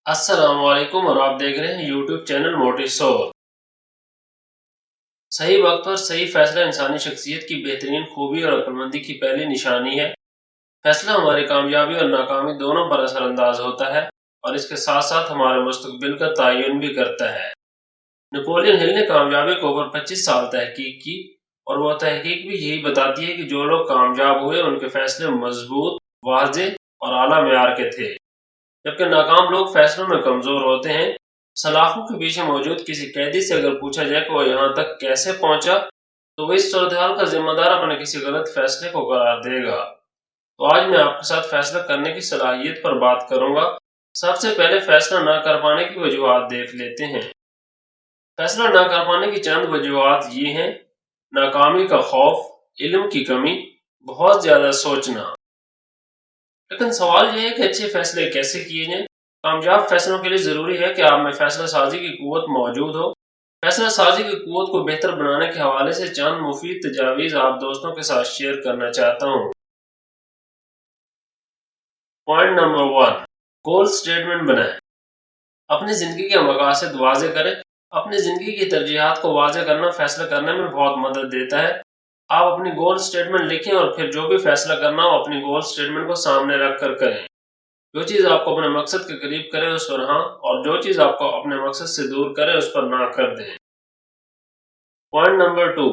السلام علیکم اور آپ دیکھ رہے ہیں یوٹیوب چینل موٹی سول۔ صحیح وقت پر صحیح فیصلہ انسانی شخصیت کی بہترین خوبی اور عقل مندی کی پہلی نشانی ہے۔ فیصلہ ہماری کامیابی اور ناکامی دونوں پر اثر انداز ہوتا ہے اور اس کے ساتھ ساتھ ہمارے مستقبل کا تعین بھی کرتا ہے۔ نپولین ہل نے کامیابی کے اوپر 25 سال تحقیق کی اور وہ تحقیق بھی یہی بتاتی ہے کہ جو لوگ کامیاب ہوئے ان کے فیصلے مضبوط، واضح اور اعلیٰ معیار کے تھے، جبکہ ناکام لوگ فیصلوں میں کمزور ہوتے ہیں۔ سلاخوں کے پیچھے موجود کسی قیدی سے اگر پوچھا جائے کہ وہ یہاں تک کیسے پہنچا تو وہ اس صورتحال کا ذمہ دار اپنے کسی غلط فیصلے کو قرار دے گا۔ تو آج میں آپ کے ساتھ فیصلہ کرنے کی صلاحیت پر بات کروں گا۔ سب سے پہلے فیصلہ نہ کر پانے کی وجوہات دیکھ لیتے ہیں۔ فیصلہ نہ کر پانے کی چند وجوہات یہ ہیں: ناکامی کا خوف، علم کی کمی، بہت زیادہ سوچنا۔ لیکن سوال یہ ہے کہ اچھے فیصلے کیسے کیے جائیں؟ کامیاب فیصلوں کے لیے ضروری ہے کہ آپ میں فیصلہ سازی کی قوت موجود ہو۔ فیصلہ سازی کی قوت کو بہتر بنانے کے حوالے سے چند مفید تجاویز آپ دوستوں کے ساتھ شیئر کرنا چاہتا ہوں۔ پوائنٹ نمبر 1، گول سٹیٹمنٹ بنائیں۔ اپنی زندگی کے مقاصد واضح کریں۔ اپنی زندگی کی ترجیحات کو واضح کرنا فیصلہ کرنے میں بہت مدد دیتا ہے۔ آپ اپنی گول سٹیٹمنٹ لکھیں اور پھر جو بھی فیصلہ کرنا ہو اپنی گول سٹیٹمنٹ کو سامنے رکھ کر کریں۔ جو چیز آپ کو اپنے مقصد کے قریب کرے اس پر ہاں، اور جو چیز آپ کو اپنے مقصد سے دور کرے اس پر نہ کر دیں۔ پوائنٹ نمبر 2،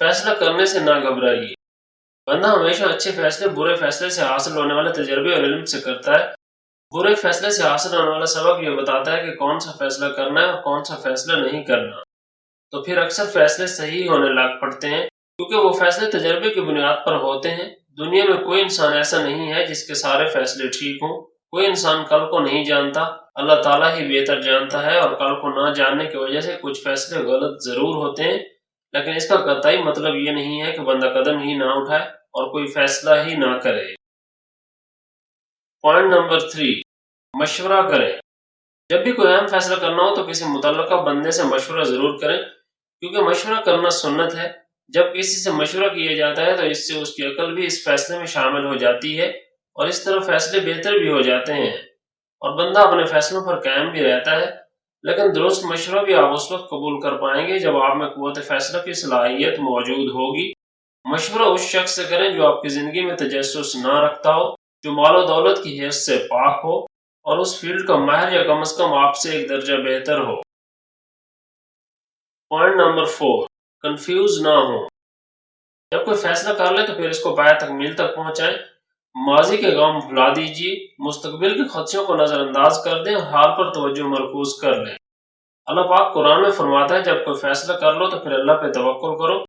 فیصلہ کرنے سے نہ گھبرائیے۔ بندہ ہمیشہ اچھے فیصلے برے فیصلے سے حاصل ہونے والے تجربے اور علم سے کرتا ہے۔ برے فیصلے سے حاصل ہونے والا سبق یہ بتاتا ہے کہ کون سا فیصلہ کرنا ہے اور کون سا فیصلہ نہیں کرنا۔ تو پھر اکثر فیصلے صحیح ہونے لگ پڑتے ہیں کیونکہ وہ فیصلے تجربے کی بنیاد پر ہوتے ہیں۔ دنیا میں کوئی انسان ایسا نہیں ہے جس کے سارے فیصلے ٹھیک ہوں۔ کوئی انسان کل کو نہیں جانتا، اللہ تعالیٰ ہی بہتر جانتا ہے، اور کل کو نہ جاننے کی وجہ سے کچھ فیصلے غلط ضرور ہوتے ہیں، لیکن اس کا قطعی مطلب یہ نہیں ہے کہ بندہ قدم ہی نہ اٹھائے اور کوئی فیصلہ ہی نہ کرے۔ پوائنٹ نمبر 3، مشورہ کریں۔ جب بھی کوئی اہم فیصلہ کرنا ہو تو کسی متعلقہ بندے سے مشورہ ضرور کریں، کیونکہ مشورہ کرنا سنت ہے۔ جب کسی سے مشورہ کیا جاتا ہے تو اس سے اس کی عقل بھی اس فیصلے میں شامل ہو جاتی ہے اور اس طرح فیصلے بہتر بھی ہو جاتے ہیں اور بندہ اپنے فیصلوں پر قائم بھی رہتا ہے۔ لیکن درست مشورہ بھی آپ اس وقت قبول کر پائیں گے جب آپ میں قوت فیصلہ کی صلاحیت موجود ہوگی۔ مشورہ اس شخص سے کریں جو آپ کی زندگی میں تجسس نہ رکھتا ہو، جو مال و دولت کی حیث سے پاک ہو اور اس فیلڈ کا ماہر یا کم از کم آپ سے ایک درجہ بہتر ہو۔ پوائنٹ نمبر 4، کنفیوز نہ ہو۔ جب کوئی فیصلہ کر لے تو پھر اس کو پایہ تکمیل تک پہنچائیں۔ ماضی کے غم بھلا دیجیے، مستقبل کے خدشوں کو نظر انداز کر دیں اور حال پر توجہ مرکوز کر لیں۔ اللہ پاک قرآن میں فرماتا ہے جب کوئی فیصلہ کر لو تو پھر اللہ پہ توکل کرو۔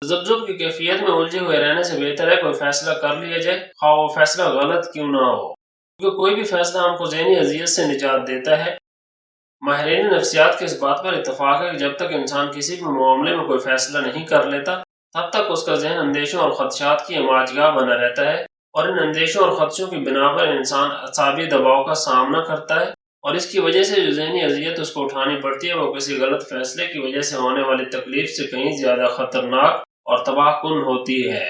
تذبذب کی کیفیت میں الجھے ہوئے رہنے سے بہتر ہے کوئی فیصلہ کر لیا جائے، خواہ وہ فیصلہ غلط کیوں نہ ہو، کیونکہ کوئی بھی فیصلہ ہم کو ذہنی اذیت سے نجات دیتا ہے۔ ماہرین نفسیات کے اس بات پر اتفاق ہے کہ جب تک انسان کسی بھی معاملے میں کوئی فیصلہ نہیں کر لیتا تب تک اس کا ذہن اندیشوں اور خدشات کی اماج گاہ بنا رہتا ہے، اور ان اندیشوں اور خدشوں کی بنا پر انسان اعصابی دباؤ کا سامنا کرتا ہے، اور اس کی وجہ سے جو ذہنی اذیت اس کو اٹھانی پڑتی ہے وہ کسی غلط فیصلے کی وجہ سے ہونے والی تکلیف سے کہیں زیادہ خطرناک اور تباہ کن ہوتی ہے۔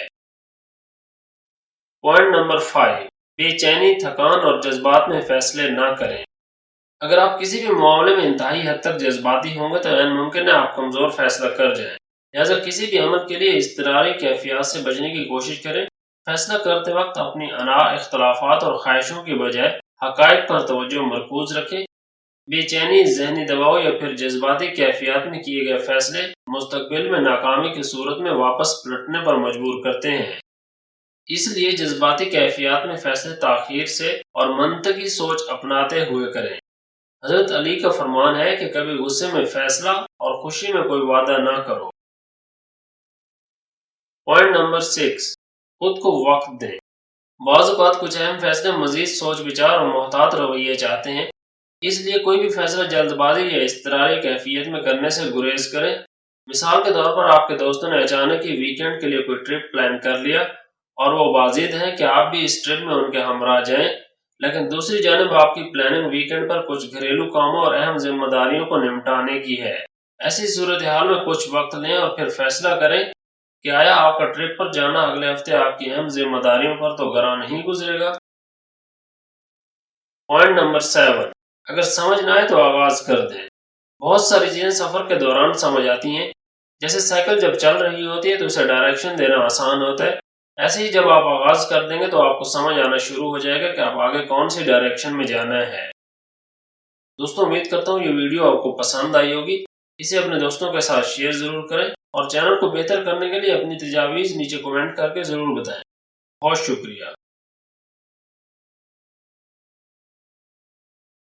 پوائنٹ نمبر 5، بے چینی، تھکان اور جذبات میں فیصلے نہ کریں۔ اگر آپ کسی بھی معاملے میں انتہائی حد تک جذباتی ہوں گے تو غیر ممکن ہے آپ کمزور فیصلہ کر جائیں۔ لہٰذا کسی بھی عمل کے لیے اضطراری کیفیات سے بچنے کی کوشش کریں۔ فیصلہ کرتے وقت اپنی انا، اختلافات اور خواہشوں کی بجائے حقائق پر توجہ مرکوز رکھیں۔ بے چینی، ذہنی دباؤ یا پھر جذباتی کیفیات میں کیے گئے فیصلے مستقبل میں ناکامی کی صورت میں واپس پلٹنے پر مجبور کرتے ہیں۔ اس لیے جذباتی کیفیات میں فیصلے تاخیر سے اور منطقی سوچ اپناتے ہوئے کریں۔ حضرت علی کا فرمان ہے کہ کبھی غصے میں فیصلہ اور خوشی میں کوئی وعدہ نہ کرو۔ پوائنٹ نمبر 6، خود کو وقت دیں۔ بعض اوقات کچھ اہم فیصلے مزید سوچ بچار اور محتاط رویے چاہتے ہیں، اس لیے کوئی بھی فیصلہ جلد بازی یا اضطراری کیفیت میں کرنے سے گریز کریں۔ مثال کے طور پر آپ کے دوستوں نے اچانک ہی ویکینڈ کے لیے کوئی ٹرپ پلان کر لیا اور وہ بازید ہیں کہ آپ بھی اس ٹرپ میں ان کے ہمراہ جائیں، لیکن دوسری جانب آپ کی پلاننگ ویکینڈ پر کچھ گھریلو کاموں اور اہم ذمہ داریوں کو نمٹانے کی ہے۔ ایسی صورتحال میں کچھ وقت لیں اور پھر فیصلہ کریں کہ آیا آپ کا ٹرپ پر جانا اگلے ہفتے آپ کی اہم ذمہ داریوں پر تو گراں نہیں گزرے گا۔ پوائنٹ نمبر 7، اگر سمجھ نہ آئے تو آغاز کر دیں۔ بہت ساری چیزیں سفر کے دوران سمجھ آتی ہیں، جیسے سائیکل جب چل رہی ہوتی ہے تو اسے ڈائریکشن دینا آسان ہوتا ہے، ایسے ہی جب آپ آغاز کر دیں گے تو آپ کو سمجھ آنا شروع ہو جائے گا کہ آپ آگے کون سی ڈائریکشن میں جانا ہے۔ دوستوں، امید کرتا ہوں یہ ویڈیو آپ کو پسند آئی ہوگی۔ اسے اپنے دوستوں کے ساتھ شیئر ضرور کریں اور چینل کو بہتر کرنے کے لیے اپنی تجاویز نیچے کمنٹ کر کے ضرور بتائیں۔ بہت شکریہ۔